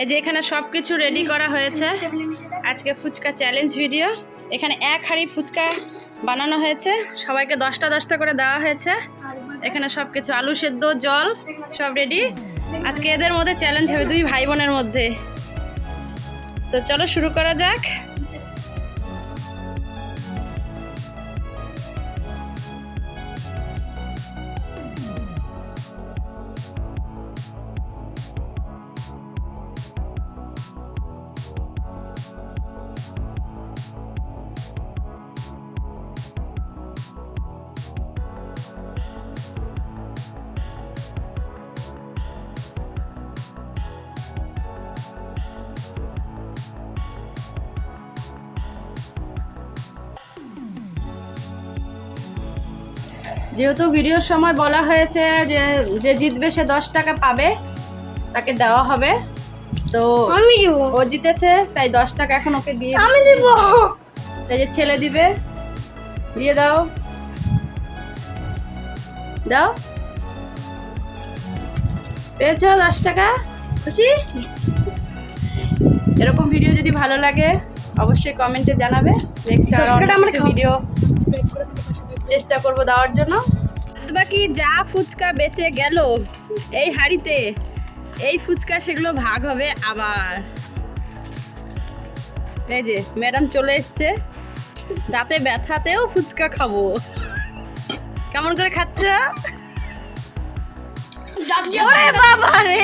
এই যে এখানে সব কিছু রেডি করা হয়েছে আজকে ফুচকা চ্যালেঞ্জ ভিডিও। এখানে এক হাঁড়ি ফুচকা বানানো হয়েছে, সবাইকে 10টা 10টা করে দেওয়া হয়েছে। এখানে সব কিছু আলু সেদ্ধ, জল সব রেডি। আজকে এদের মধ্যে চ্যালেঞ্জ হবে, দুই ভাই বোনের মধ্যে। তো চলো শুরু করা যাক। যেহেতু ভিডিওর সময় বলা হয়েছে যে যে জিতবে সে 10 টাকা পাবে, তাকে দেওয়া হবে। তো ও জিতেছে তাই 10 টাকা এখন ওকে দিয়ে আমি দিব। তাই যে ছেলে দিবে, দিয়ে দাও দাও। পেয়েছো 10 টাকা, খুশি? এরকম ভিডিও যদি ভালো লাগে অবশ্যই কমেন্টে জানাবে। নেক্সট ভিডিও চেষ্টা করব দেওয়ার জন্য। বাকি যা ফুচকা বেঁচে গেল এই হাঁড়িতে, এই ফুচকা সেগুলো ভাগ হবে আবার। এই যে ম্যাডাম চলে এসছে, দাঁতে ব্যথাতেও ফুচকা খাবো। কেমন করে খাচ্ছ? ওরে বাবা রে!